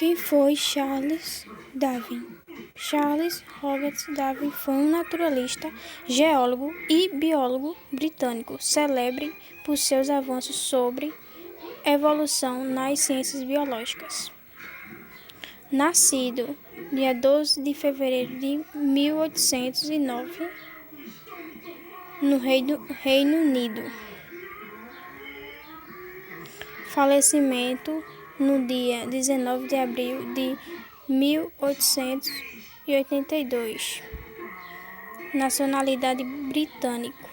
Quem foi Charles Darwin? Charles Robert Darwin foi um naturalista, geólogo e biólogo britânico, célebre por seus avanços sobre evolução nas ciências biológicas. Nascido dia 12 de fevereiro de 1809, no Reino Unido. Falecimento no dia 19 de abril de 1882. Nacionalidade britânico.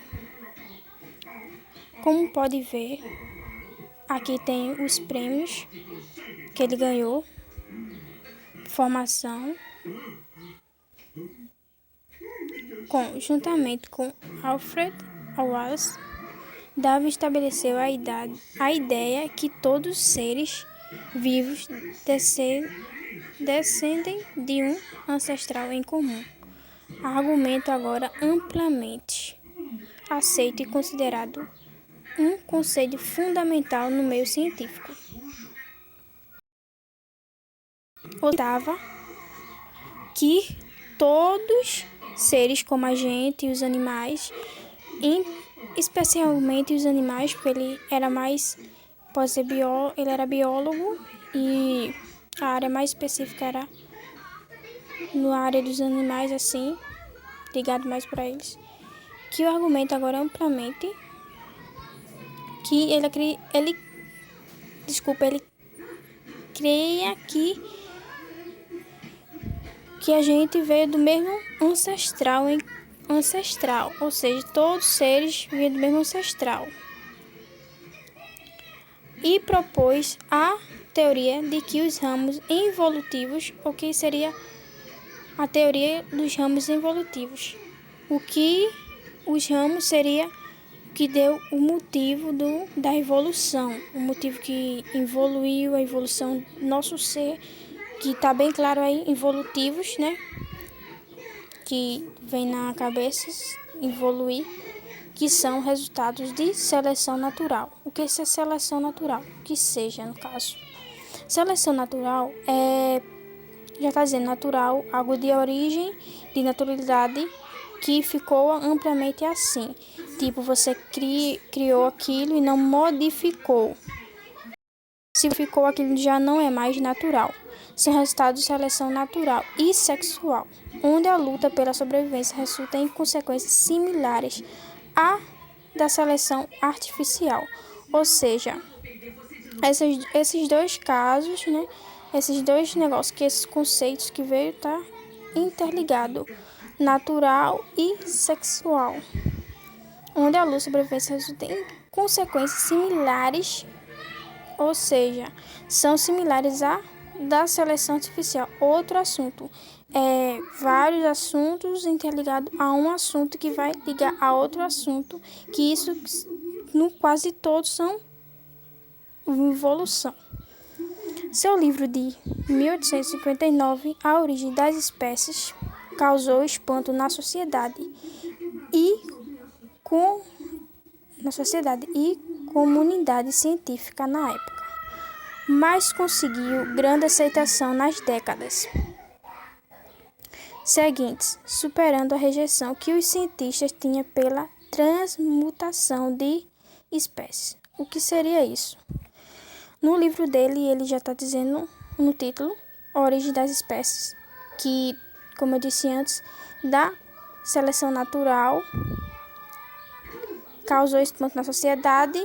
Como pode ver, aqui tem os prêmios que ele ganhou. Formação. Juntamente com Alfred Wallace, Darwin estabeleceu a ideia que todos os seres vivos descendem de um ancestral em comum. Argumento agora amplamente aceito e considerado um conceito fundamental no meio científico. Oitava, que todos seres como a gente e os animais, especialmente os animais, porque ele era biólogo e a área mais específica era na área dos animais, assim, ligado mais para eles. Que o argumento agora amplamente que ele creia que a gente veio do mesmo ancestral, ou seja, todos os seres vêm do mesmo ancestral. E propôs a teoria de que os ramos evolutivos, o que seria a teoria dos ramos evolutivos? O que os ramos seria que deu o motivo da evolução, o motivo que evoluiu a evolução do nosso ser, que está bem claro aí, evolutivos, né? Que vem na cabeça, evoluir, que são resultados de seleção natural. O que é seleção natural? Que seja, no caso. Seleção natural já está dizendo natural, algo de origem, de naturalidade, que ficou amplamente assim. Tipo, você criou aquilo e não modificou. Se ficou aquilo, já não é mais natural. São resultados de seleção natural e sexual, onde a luta pela sobrevivência resulta em consequências similares à da seleção artificial. Ou seja, esses dois casos, né? Esses dois negócios, esses conceitos que veio tá interligado, natural e sexual, onde a luta pela sobrevivência resulta em consequências similares, ou seja, são similares à da seleção artificial. Outro assunto, vários assuntos interligados a um assunto que vai ligar a outro assunto, que isso no quase todos são evolução. Seu livro de 1859, A Origem das Espécies, causou espanto na sociedade e comunidade científica na época, mas conseguiu grande aceitação nas décadas seguintes, superando a rejeição que os cientistas tinham pela transmutação de espécies. O que seria isso? No livro dele, ele já está dizendo no título, A Origem das Espécies, que, como eu disse antes, da seleção natural causou espanto na sociedade.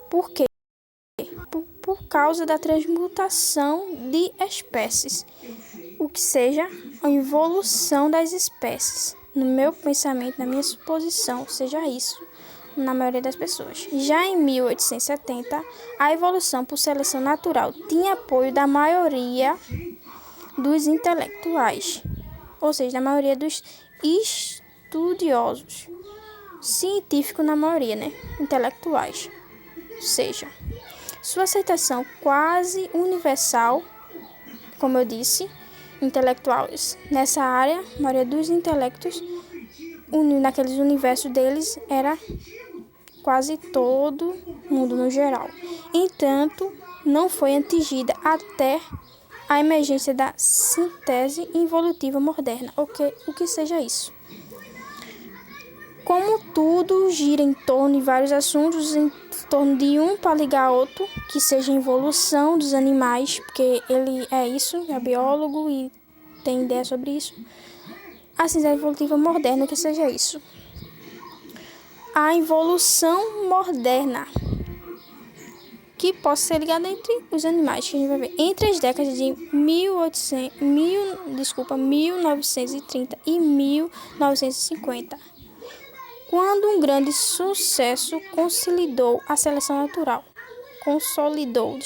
Por quê? Por causa da transmutação de espécies, o que seja a evolução das espécies. No meu pensamento, na minha suposição, seja isso, na maioria das pessoas. Já em 1870, a evolução por seleção natural tinha apoio da maioria dos intelectuais, ou seja, da maioria dos estudiosos, científicos na maioria, né? Intelectuais. Ou seja, sua aceitação quase universal, como eu disse, intelectuais nessa área, a maioria dos intelectos, naqueles universos deles, era quase todo mundo no geral. Entanto, não foi atingida até a emergência da síntese involutiva moderna, o que seja isso. Como tudo gira em torno de vários assuntos, em torno de um para ligar a outro, que seja a evolução dos animais, porque ele é isso, é biólogo e tem ideia sobre isso. A síntese evolutiva moderna, que seja isso. A evolução moderna, que possa ser ligada entre os animais, que a gente vai ver. Entre as décadas de 1930 e 1950, quando um grande sucesso consolidou a seleção natural. Consolidou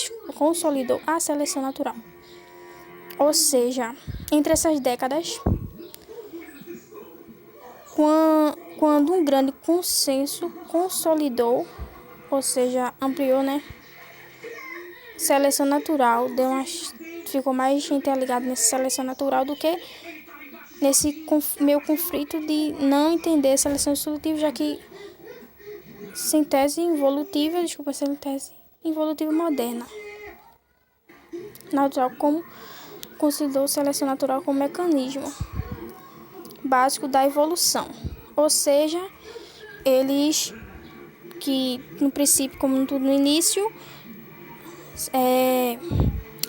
a seleção natural. Ou seja, entre essas décadas, quando um grande consenso consolidou, ou seja, ampliou, seleção natural, ficou mais gente ligada nessa seleção natural do que nesse meu conflito de não entender seleção seletiva, já que síntese evolutiva moderna, natural, como considerou seleção natural como mecanismo básico da evolução. Ou seja, eles que no princípio, como tudo no início,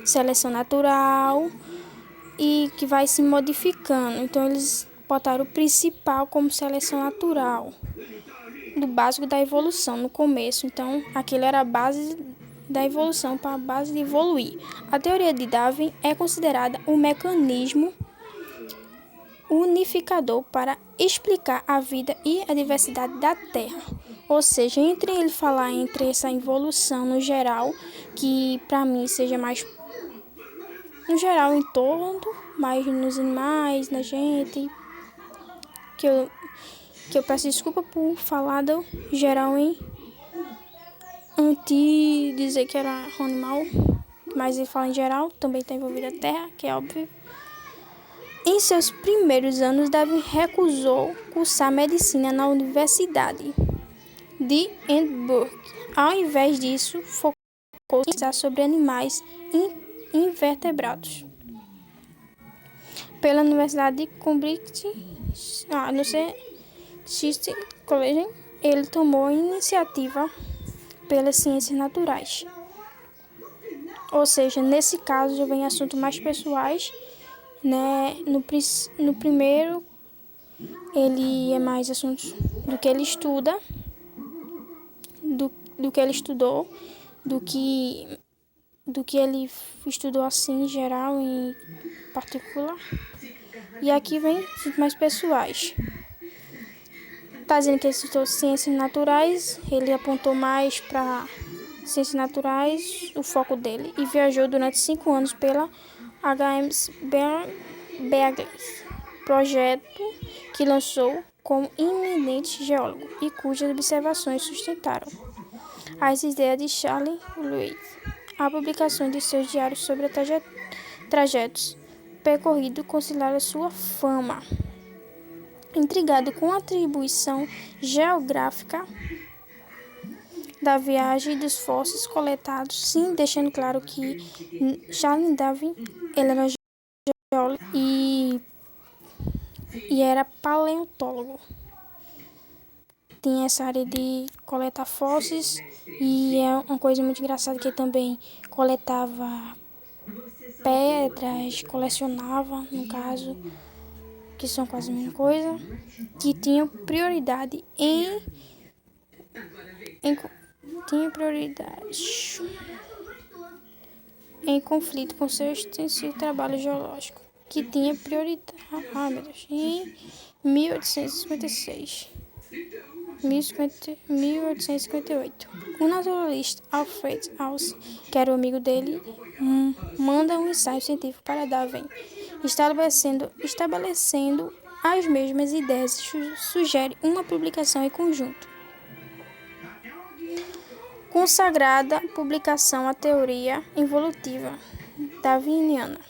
seleção natural e que vai se modificando. Então eles botaram o principal como seleção natural, do básico da evolução no começo. Então aquilo era a base da evolução para a base de evoluir. A teoria de Darwin é considerada um mecanismo unificador para explicar a vida e a diversidade da Terra. Ou seja, entre ele falar entre essa evolução no geral, que para mim seja mais no geral em todo, mais nos animais, na gente, que eu peço desculpa por falar do geral em dizer que era animal, mas ele fala em geral, também está envolvida a Terra, que é óbvio. Em seus primeiros anos, Darwin recusou cursar medicina na Universidade de Edimburgo. Ao invés disso, focou-se sobre animais invertebrados. Pela Universidade de Cambridge, no Chester College, ele tomou a iniciativa pelas ciências naturais. Ou seja, nesse caso já vem assuntos mais pessoais, No primeiro, ele é mais assuntos do que ele estuda, do que ele estudou, do que ele estudou assim em geral e particular. E aqui vem assuntos mais pessoais. Está dizendo que ele estudou ciências naturais, ele apontou mais para ciências naturais, o foco dele, e viajou durante 5 anos pela HMS Beagle, projeto que lançou como eminente geólogo e cujas observações sustentaram as ideias de Charles Lewis. A publicação de seus diários sobre trajetos percorridos conciliaram sua fama. Intrigado com a atribuição geográfica da viagem dos fósseis coletados, sim, deixando claro que Charles Darwin ele era geólogo e era paleontólogo. Tinha essa área de coletar fósseis e é uma coisa muito engraçada que ele também coletava pedras, colecionava, no caso, que são quase a mesma coisa, que tinham prioridade em conflito com seu extensivo trabalho geológico, que tinha prioridade em 1858. O naturalista Alfred Austin, que era o amigo dele, manda um ensaio científico para Darwin, estabelecendo as mesmas ideias e sugere uma publicação em conjunto. Consagrada publicação A Teoria Evolutiva Darwiniana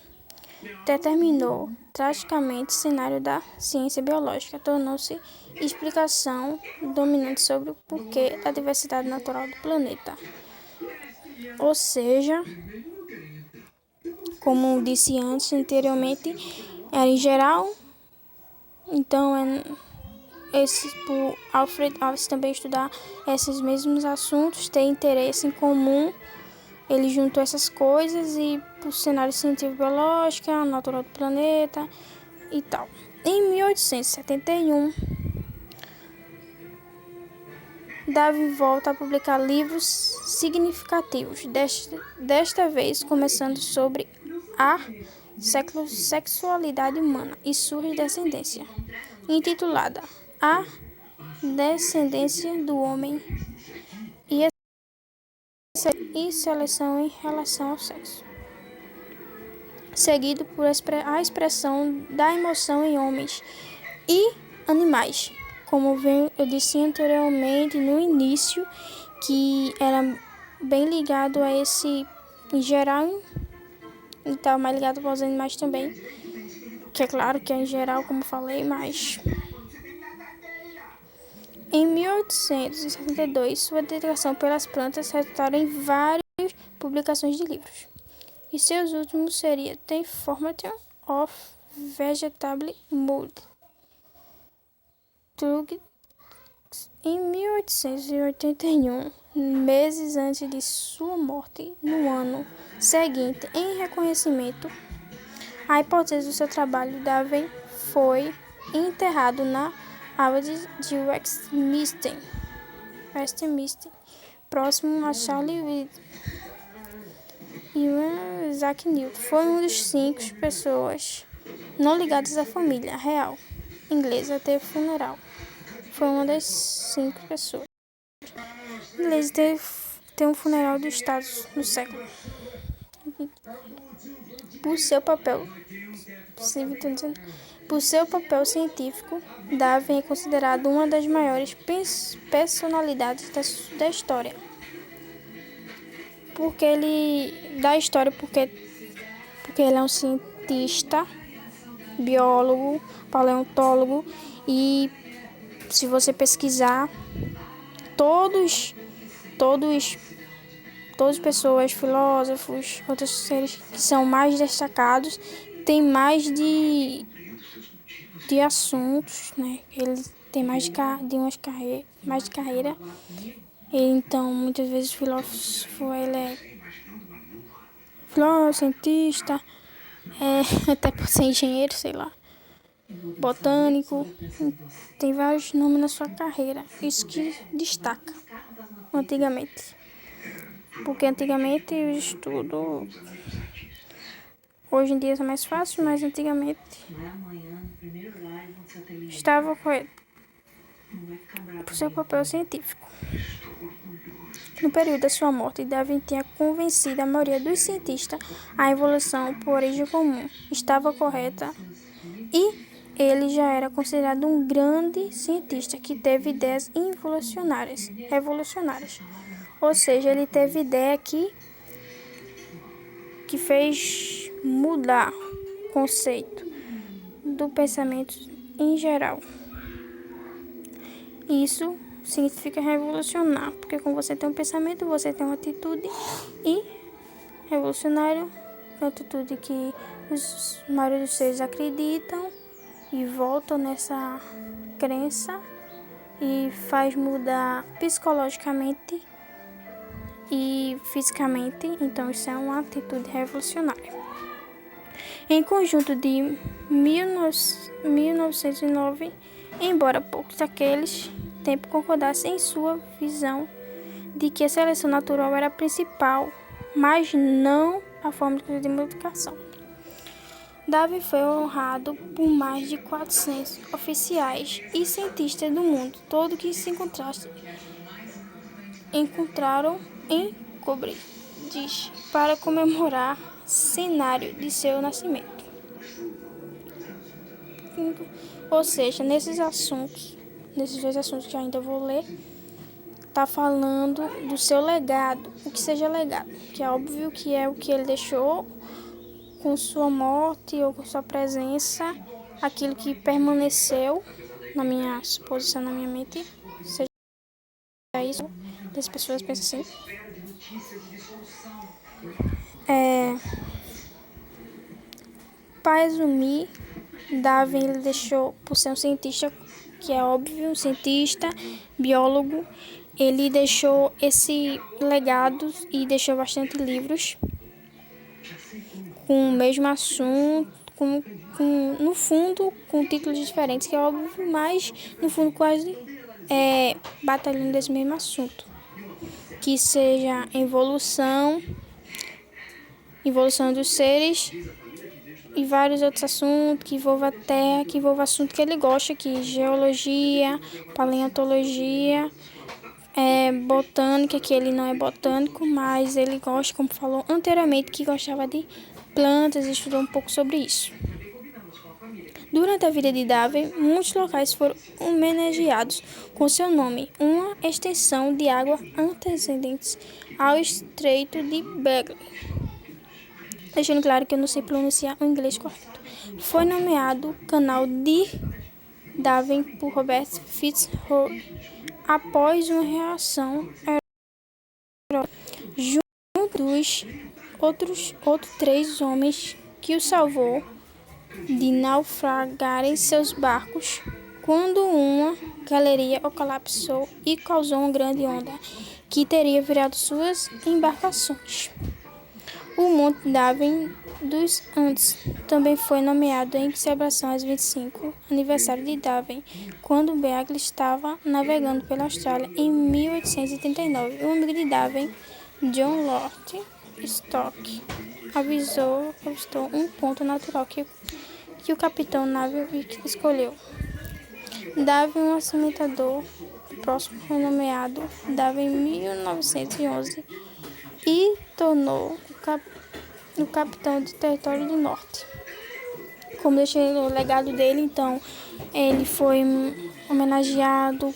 determinou drasticamente o cenário da ciência biológica, tornou-se explicação dominante sobre o porquê da diversidade natural do planeta. Ou seja, como disse anteriormente, era em geral. Então, por Alfred Alves também estudar esses mesmos assuntos, ter interesse em comum, ele juntou essas coisas e o cenário científico-biológico, a natural do planeta e tal. Em 1871, Darwin volta a publicar livros significativos, desta vez começando sobre a sexualidade humana e sua descendência, intitulada A Descendência do Homem e Seleção em Relação ao Sexo, seguido por a expressão da emoção em homens e animais. Como eu disse anteriormente no início, que era bem ligado a esse em geral e estava mais ligado aos animais também, que é claro que é em geral, como falei, mas em 1872 sua dedicação pelas plantas resultaram em várias publicações de livros, e seus últimos seria The Formation of Vegetable Mold. Em 1881, meses antes de sua morte, no ano seguinte, em reconhecimento à hipótese do seu trabalho, Darwin foi enterrado na Abbey de Westminster, próximo a Charleville. E Isaac Newton foi um dos 5 pessoas não ligadas à família real inglesa a ter funeral. Foi uma das 5 pessoas inglesas ter um funeral do Estado no século. Por seu papel científico, Darwin é considerado uma das maiores personalidades da história. Porque ele é um cientista, biólogo, paleontólogo, e se você pesquisar, todos pessoas, filósofos, outros seres que são mais destacados, têm mais de assuntos, né? Ele tem mais de carreira. Então, muitas vezes o filósofo, ele é filósofo, cientista, até por ser engenheiro, sei lá, botânico, tem vários nomes na sua carreira. Isso que destaca antigamente. Porque antigamente o estudo, hoje em dia é mais fácil, mas antigamente estava correto por seu papel científico. No período da sua morte, Darwin tinha convencido a maioria dos cientistas a evolução por origem comum estava correta, e ele já era considerado um grande cientista que teve ideias revolucionárias. Ou seja, ele teve ideia que fez mudar o conceito do pensamento em geral. Isso significa revolucionar, porque quando você tem um pensamento, você tem uma atitude, e revolucionário é uma atitude que os maioria dos seres acreditam e voltam nessa crença e faz mudar psicologicamente e fisicamente. Então isso é uma atitude revolucionária. Em conjunto de 1909, embora poucos daqueles tempos concordassem em sua visão de que a seleção natural era a principal, mas não a forma de modificação. Darwin foi honrado por mais de 400 oficiais e cientistas do mundo todo que se encontraram em Cambridge para comemorar o centenário de seu nascimento. Ou seja, nesses dois assuntos que eu ainda vou ler, está falando do seu legado, o que seja legado, que é óbvio que é o que ele deixou com sua morte ou com sua presença, aquilo que permaneceu na minha suposição, na minha mente, seja isso, as pessoas pensam assim. Para resumir, Darwin ele deixou, por ser um cientista, que é óbvio, um cientista, biólogo, ele deixou esse legado e deixou bastante livros com o mesmo assunto, no fundo com títulos diferentes, que é óbvio, mas no fundo quase batalhando desse mesmo assunto, que seja evolução dos seres e vários outros assuntos que envolvam a Terra, que envolvam assunto que ele gosta, que é geologia, paleontologia, botânica, que ele não é botânico, mas ele gosta, como falou anteriormente, que gostava de plantas e estudou um pouco sobre isso. Durante a vida de Darwin, muitos locais foram homenageados com seu nome, uma extensão de água antecedente ao Estreito de Bering. Deixando claro que eu não sei pronunciar o inglês correto. Foi nomeado Canal de Darwin por Robert Fitzroy após uma reação junto dos outros 3 homens que o salvou de naufragarem seus barcos quando uma galeria colapsou e causou uma grande onda que teria virado suas embarcações. O Monte Darwin dos Andes também foi nomeado em celebração aos 25 aniversário de Darwin, quando Beagle estava navegando pela Austrália em 1839. O amigo de Darwin, John Lord Stock, avistou um ponto natural que o capitão Navik escolheu. Darwin, um assentador próximo, foi nomeado Darwin em 1911 e tornou o capitão do Território do Norte. Como deixei o legado dele, então, ele foi homenageado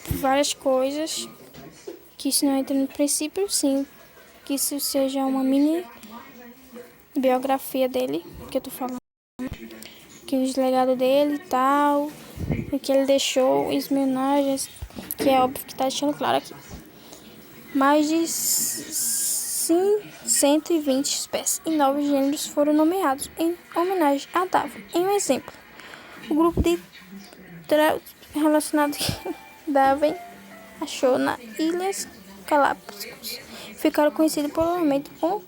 por várias coisas, que isso não entra no princípio, sim, que isso seja uma mini biografia dele, que eu tô falando, que os legados dele e tal, o que ele deixou, as homenagens, que é óbvio que tá deixando claro aqui. Mais de 120 espécies e 9 gêneros foram nomeados em homenagem a Darwin. Em um exemplo, o grupo de relacionado que Darwin achou nas Ilhas Galápagos ficaram conhecidos provavelmente com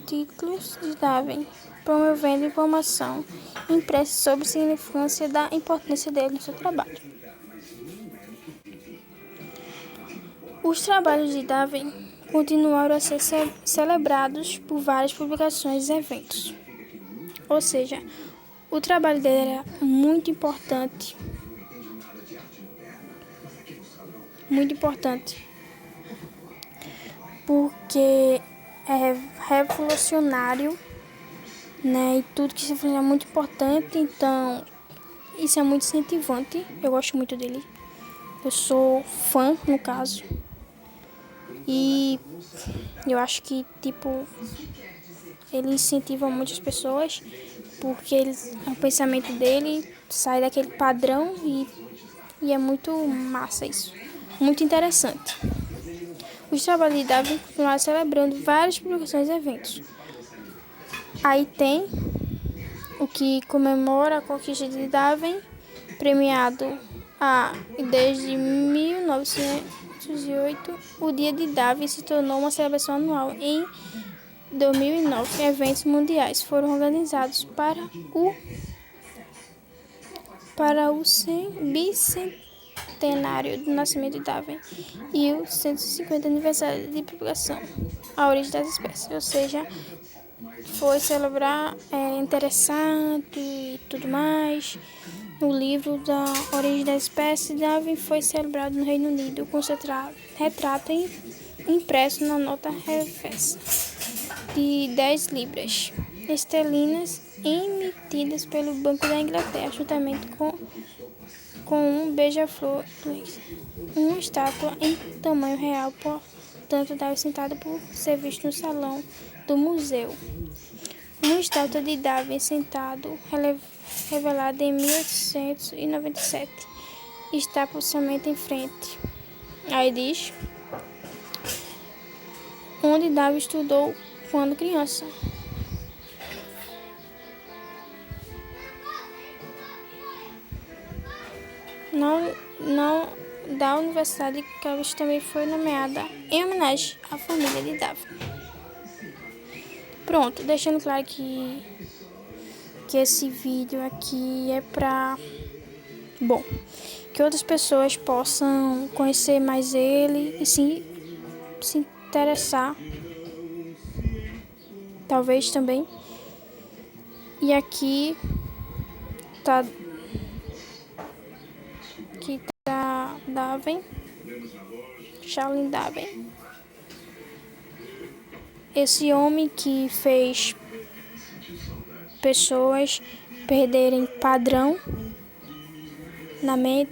títulos de Darwin, promovendo informação impressa sobre a significância da importância dele no seu trabalho. Os trabalhos de Darwin continuaram a ser celebrados por várias publicações e eventos. Ou seja, o trabalho dele era muito importante, porque é revolucionário, né? E tudo que se faz é muito importante, então isso é muito incentivante. Eu gosto muito dele. Eu sou fã, no caso. E eu acho que, ele incentiva muitas pessoas, porque o pensamento dele sai daquele padrão e é muito massa isso. Muito interessante. Os trabalhos de Darwin continuaram celebrando várias publicações e eventos. Aí tem o que comemora a conquista de Darwin, premiado desde 1908, o Dia de Darwin se tornou uma celebração anual. Em 2009, eventos mundiais foram organizados para o bicentenário do nascimento de Darwin e o 150 aniversário de publicação A Origem das Espécies, ou seja, foi celebrar interessante e tudo mais. O livro da Origem das Espécies, Darwin foi celebrado no Reino Unido com seu retrato impresso na nota reversa de 10 libras esterlinas emitidas pelo Banco da Inglaterra, juntamente com um beija-flor, uma estátua em tamanho real, portanto Darwin sentado por ser visto no salão do museu. Uma estátua de Darwin sentado, revelada em 1897, está possivelmente em frente. Aí diz: onde Darwin estudou quando criança. não da Universidade de Cambridge também foi nomeada em homenagem à família de Daphne. Pronto, deixando claro que esse vídeo aqui é pra, bom, que outras pessoas possam conhecer mais ele e se interessar, talvez também. E aqui tá Darwin, Charles Darwin, esse homem que fez pessoas perderem padrão na mente,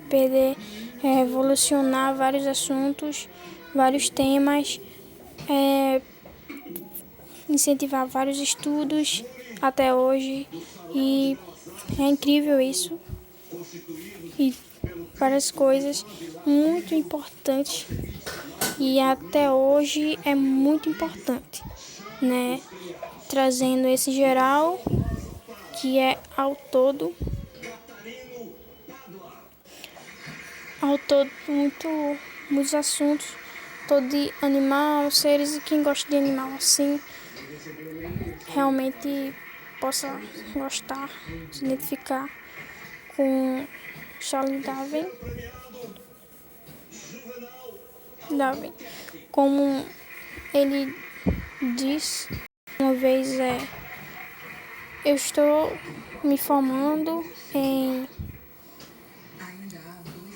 revolucionar vários assuntos, vários temas, incentivar vários estudos até hoje, e é incrível isso. E várias coisas muito importantes, e até hoje é muito importante, né? Trazendo esse geral, que é ao todo muitos assuntos, todo de animal, seres, e quem gosta de animal assim, realmente possa gostar, se identificar com Charles Darwin. Como ele diz uma vez, eu estou me formando em...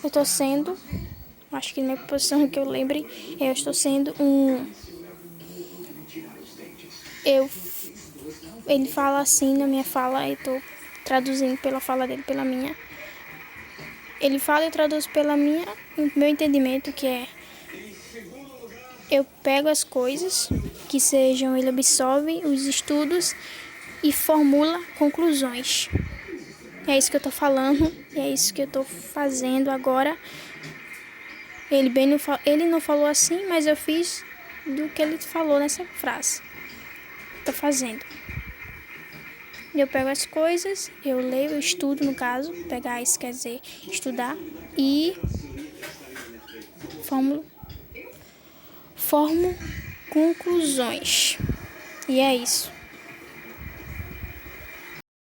Eu estou sendo, acho que na minha posição que eu lembre, eu estou sendo ele fala assim na minha fala, eu estou traduzindo pela fala dele, pela minha. Ele fala e eu traduzo pela minha, meu entendimento, que é: eu pego as coisas que sejam, ele absorve os estudos e formula conclusões. É isso que eu estou falando, é isso que eu estou fazendo agora. Ele não falou assim, mas eu fiz do que ele falou nessa frase. Estou fazendo. Eu pego as coisas, eu leio, eu estudo, no caso. Pegar isso quer dizer estudar. E formo conclusões. E é isso.